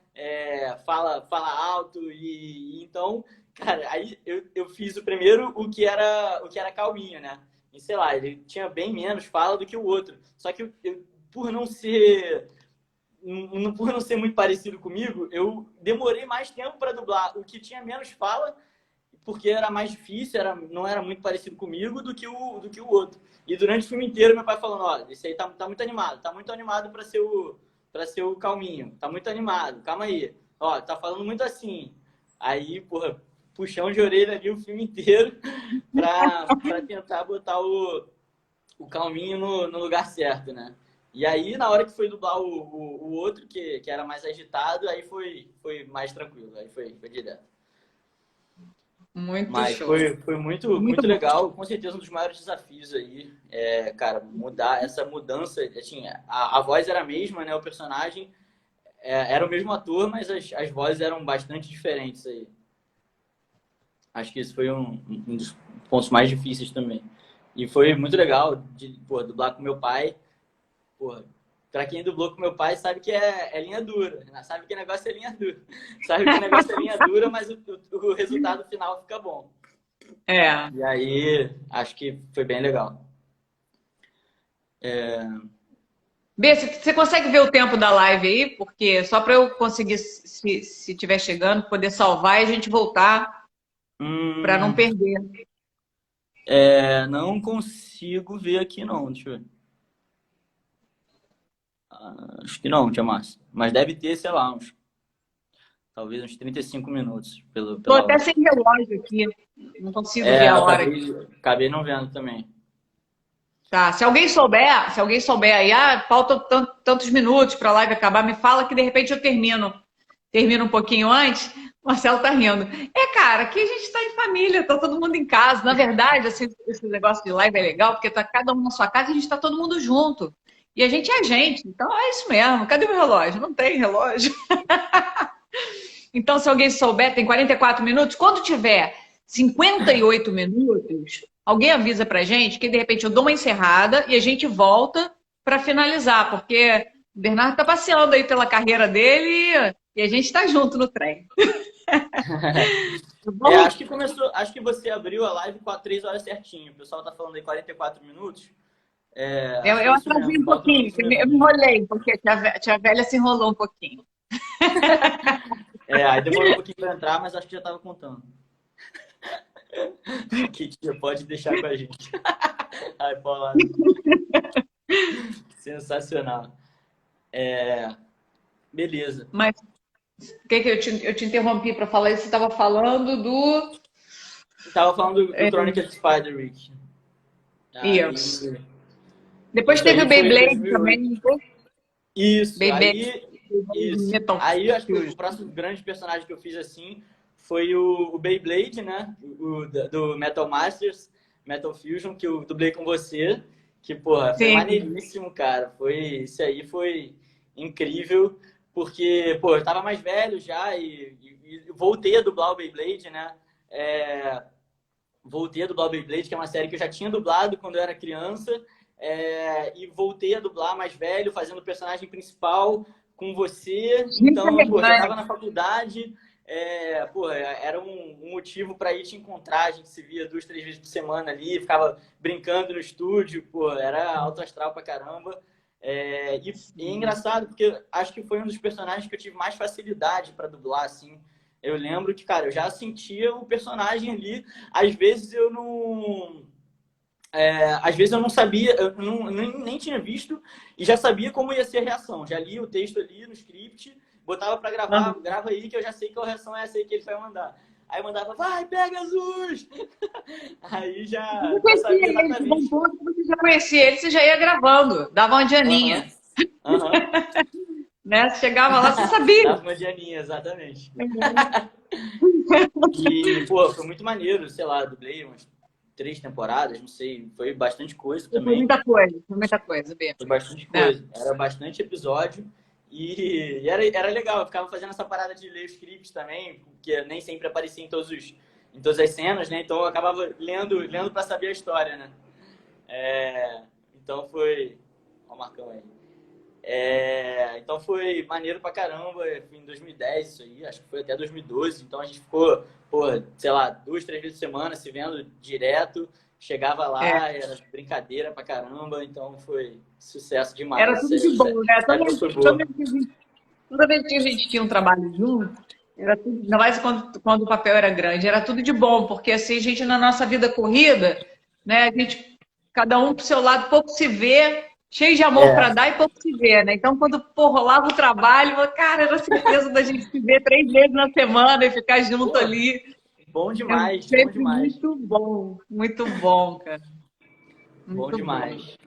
fala alto e então, cara, aí eu fiz o primeiro o que era calminho, né? E sei lá, ele tinha bem menos fala do que o outro. Só que eu por não ser muito parecido comigo, eu demorei mais tempo para dublar o que tinha menos fala, porque era mais difícil, não era muito parecido comigo do que o outro. E durante o filme inteiro, meu pai falando, olha, esse aí tá muito animado para ser o calminho, tá muito animado, calma aí. Ó, tá falando muito assim. Aí, porra, puxão de orelha ali o filme inteiro para tentar botar o calminho no lugar certo, né? E aí, na hora que foi dublar o outro, que era mais agitado, aí foi mais tranquilo, aí foi direto. Muito Mas show. foi muito legal, com certeza um dos maiores desafios aí, cara, essa mudança, assim, a voz era a mesma, né, o personagem era o mesmo ator, mas as vozes eram bastante diferentes aí. Acho que esse foi um dos pontos mais difíceis também. E foi muito legal de dublar com meu pai. Porra, pra quem dublou com meu pai sabe que é linha dura, né? Sabe que o negócio é linha dura. Sabe que o negócio é linha dura, mas o resultado final fica bom. E aí, acho que foi bem legal. Bê, você consegue ver o tempo da live aí? Porque só para eu conseguir, se estiver chegando, poder salvar e a gente voltar para não perder. Não consigo ver aqui não, deixa eu ver. Acho que não, Tia Márcia. Mas deve ter, sei lá, talvez uns 35 minutos. Estou até sem relógio aqui. Não consigo ver a hora. Acabei não vendo também. Tá, se alguém souber aí, faltam tantos minutos para a live acabar, me fala que de repente eu termino um pouquinho antes. Marcelo tá rindo. Cara, aqui a gente tá em família, tá todo mundo em casa. Na verdade, assim, esse negócio de live é legal, porque tá cada um na sua casa e a gente tá todo mundo junto. E a gente é gente, então é isso mesmo. Cadê meu relógio? Não tem relógio. Então, se alguém souber, tem 44 minutos. Quando tiver 58 minutos, alguém avisa pra gente que, de repente, eu dou uma encerrada e a gente volta para finalizar, porque o Bernardo tá passeando aí pela carreira dele e a gente tá junto no trem. Acho que você abriu a live com 3 horas certinho. O pessoal tá falando aí 44 minutos. Eu atrasei um pouquinho, eu me enrolei, porque a tia velha se enrolou um pouquinho. Aí demorou um pouquinho para entrar, mas acho que já estava contando. Que tia, pode deixar com a gente. Ai, Paula. Sensacional. Beleza. Mas o que eu te interrompi para falar isso? Você estava falando do... Estava falando do Chronicle of Spider-Rick. Isso. Depois teve o Beyblade também. Isso. Beyblade. Isso. Aí acho que o próximo grande personagem que eu fiz assim foi o Beyblade, né? Do Metal Masters, Metal Fusion, que eu dublei com você. Que, porra, foi maneiríssimo, cara. Isso aí foi incrível, porque, pô, eu tava mais velho já e voltei a dublar o Beyblade, né? Voltei a dublar o Beyblade, que é uma série que eu já tinha dublado quando eu era criança. E voltei a dublar mais velho, fazendo o personagem principal com você. Então, pô, já tava na faculdade. Era um motivo para ir te encontrar. A gente se via 2, 3 vezes por semana ali, ficava brincando no estúdio, pô, era alto astral pra caramba. E é engraçado, porque acho que foi um dos personagens que eu tive mais facilidade para dublar, assim. Eu lembro que, cara, eu já sentia o personagem ali. Às vezes eu não sabia, eu nem tinha visto e já sabia como ia ser a reação. Já li o texto ali no script, botava para gravar, grava aí que eu já sei que a reação é essa aí que ele vai mandar. Aí mandava, vai, Pegasus! Aí já sabia exatamente. Você já conhecia ele, você já ia gravando, dava uma dianinha. né? Você chegava lá, você sabia. Dava uma dianinha, exatamente. E, pô, foi muito maneiro, sei lá, dublei umas 3 temporadas, não sei, foi bastante coisa Foi também. muita coisa, Bê. Foi bastante Né? coisa. Era bastante episódio. E era legal, eu ficava fazendo essa parada de ler os scripts também, porque nem sempre aparecia em todas as cenas, né? Então eu acabava lendo para saber a história, né? Então foi. Ó, o Marcão aí. Então foi maneiro pra caramba. Foi em 2010 isso aí, acho que foi até 2012. Então a gente ficou, pô, sei lá, 2, 3 vezes por semana se vendo direto. Chegava É. lá, era brincadeira pra caramba. Então foi sucesso demais. Era tudo de bom, né? A época foi boa. Toda vez que a gente tinha um trabalho junto, era tudo, ainda mais quando o papel era grande, era tudo de bom, porque assim, a gente na nossa vida corrida, né, a gente, cada um pro seu lado, pouco se vê, cheio de amor para dar e pouco se vê, né? Então, quando pô, rolava o trabalho, cara, era certeza da gente se ver 3 vezes na semana e ficar junto Pô, ali. bom demais, Sempre bom demais. muito bom, cara. Bom Muito demais.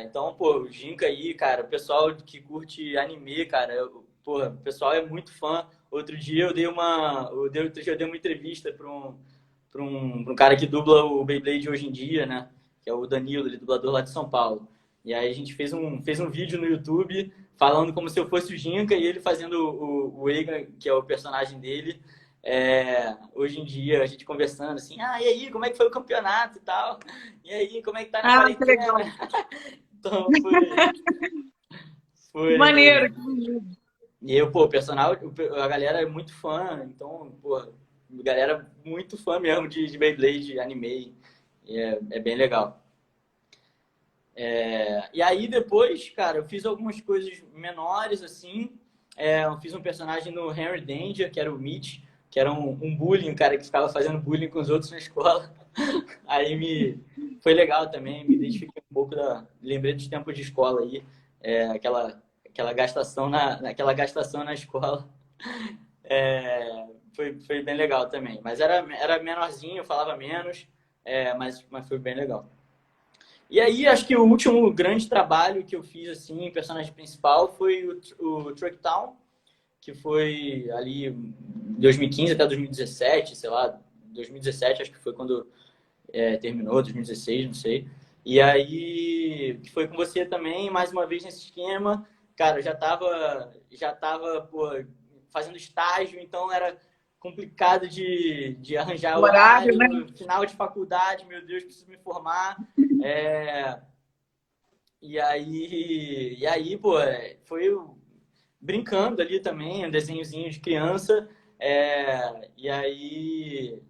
Então, pô, o Ginka aí, cara, o pessoal que curte anime, cara, pô, o pessoal é muito fã. Outro dia eu dei uma entrevista para um cara que dubla o Beyblade hoje em dia, né? Que é o Danilo, ele é dublador lá de São Paulo. E aí a gente fez um vídeo no YouTube falando como se eu fosse o Ginka e ele fazendo o Egan, que é o personagem dele. Hoje em dia, a gente conversando assim, e aí, como é que foi o campeonato e tal? E aí, como é que tá na que legal. quarentena? Então, foi... Maneiro. E eu, pô, o personal, a galera é muito fã, então, pô, a galera muito fã mesmo de Beyblade, anime, e é bem legal. E aí depois, cara, eu fiz algumas coisas menores, assim, eu fiz um personagem no Henry Danger, que era o Mitch, que era um bullying, um cara que ficava fazendo bullying com os outros na escola. Aí foi legal também, me identifiquei um pouco lembrei dos tempos de escola aí, aquela gastação aquela gastação na escola. Foi bem legal também. Mas era menorzinho, eu falava menos, mas foi bem legal. E aí, acho que o último grande trabalho que eu fiz, assim, personagem principal, foi o Truck Town, que foi ali 2015 até 2017, sei lá, 2017 acho que foi quando terminou, 2016, não sei. E aí, que foi com você também, mais uma vez nesse esquema. Cara, eu já tava pô, fazendo estágio, então era complicado de arranjar Horário, horário, né? final de faculdade, meu Deus, preciso me formar. E aí, pô, foi brincando ali também, um desenhozinho de criança. E aí,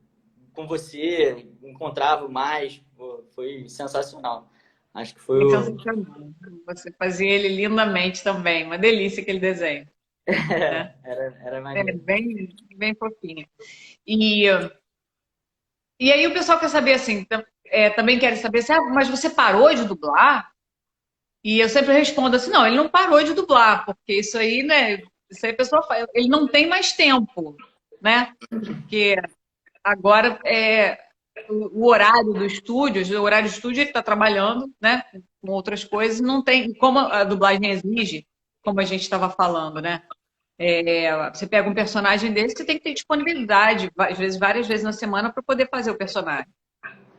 com você, encontrava mais, pô, foi sensacional. Acho que foi Sensacional. Você fazia ele lindamente também. Uma delícia aquele desenho. Né? era É maneiro. bem fofinho. E aí o pessoal quer saber assim, também quer saber assim, mas você parou de dublar? E eu sempre respondo assim, não, ele não parou de dublar, porque isso aí, né? Isso aí a pessoa faz, ele não tem mais tempo, né? Porque agora o horário do estúdio, o horário do estúdio ele está trabalhando, né? Com outras coisas, não tem, como a dublagem exige, como a gente estava falando, né? Você pega um personagem desse, você tem que ter disponibilidade, às vezes, várias vezes na semana para poder fazer o personagem.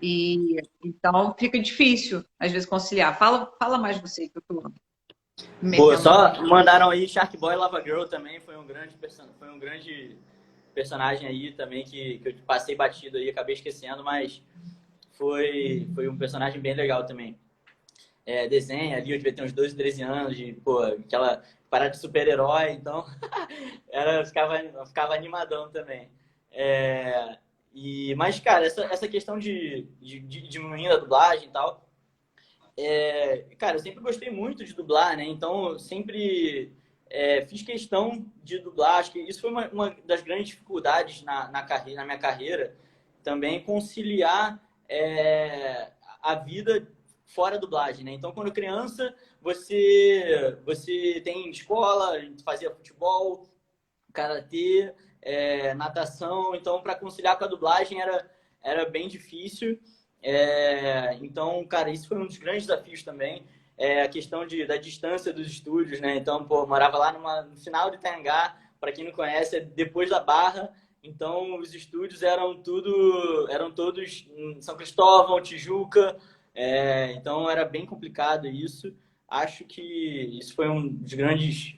E então fica difícil, às vezes, conciliar. Fala mais você que eu tô me Pô, metendo. só mandaram aí Shark Boy Lava Girl também, foi um grande personagem aí também que eu passei batido aí, acabei esquecendo, mas foi um personagem bem legal também. Desenho ali, eu devia ter uns 12, 13 anos, pô, aquela parada de super-herói, então ficava animadão também. Mas, cara, essa questão de diminuindo a dublagem e tal, cara, eu sempre gostei muito de dublar, né? Então, eu sempre fiz questão de dublar. Acho que isso foi uma das grandes dificuldades na minha carreira, também conciliar a vida fora a dublagem, né? Então, quando criança, você tem escola, fazia futebol, karatê, natação. Então, para conciliar com a dublagem era bem difícil. Então, cara, isso foi um dos grandes desafios também. a questão da distância dos estúdios, né? Então, pô, morava lá no final de Itaiangá, para quem não conhece, é depois da Barra. Então, os estúdios eram todos em São Cristóvão, Tijuca. Então, era bem complicado isso. Acho que isso foi umas grandes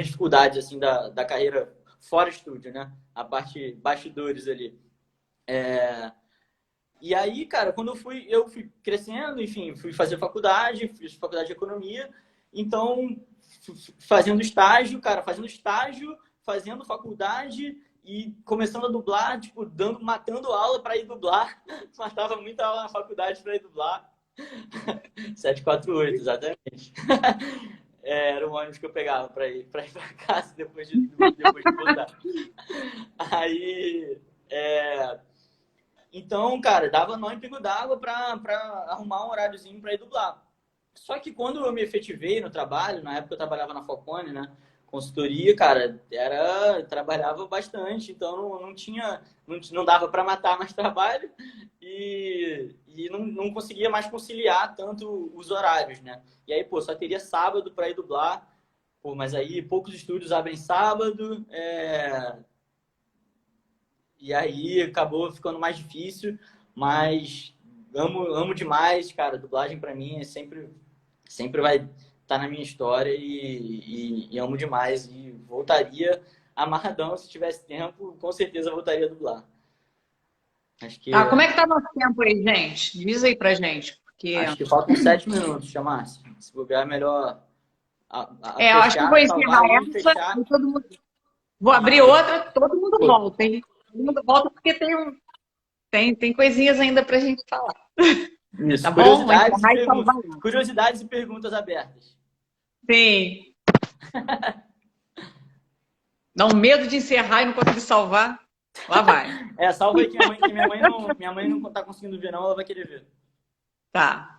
dificuldades assim da carreira fora estúdio, né? A parte bastidores ali. E aí, cara, quando eu fui crescendo, enfim, fui fazer faculdade, fiz faculdade de economia. Então, fazendo estágio, fazendo faculdade e começando a dublar, tipo, matando aula para ir dublar. Matava muita aula na faculdade para ir dublar. 748, exatamente. Era o ônibus que eu pegava para ir para casa depois de voltar. Aí, então, cara, dava nó em pingo d'água para arrumar um horáriozinho para ir dublar. Só que quando eu me efetivei no trabalho, na época eu trabalhava na Falcone, né? Consultoria, cara, trabalhava bastante, então não dava para matar mais trabalho e não conseguia mais conciliar tanto os horários, né? E aí, pô, só teria sábado para ir dublar, pô, mas aí poucos estúdios abrem sábado, e aí acabou ficando mais difícil, mas amo demais, cara, dublagem para mim sempre vai tá na minha história e amo demais. E voltaria amarradão se tivesse tempo, com certeza voltaria a dublar. Acho que, Como é que tá nosso tempo aí, gente? Diz aí pra gente. Porque... Acho que faltam 7 minutos, Márcia. Se bobear, é melhor eu acho que eu vou encerrar essa e todo mundo... Vou abrir outra, todo mundo volta, hein? Todo mundo volta porque tem coisinhas ainda pra gente falar. Isso, tá bom? Curiosidades e perguntas abertas. Sim. Dá um medo de encerrar e não conseguir salvar. Lá vai. Salva aí que minha mãe não tá conseguindo ver, não. Ela vai querer ver. Tá.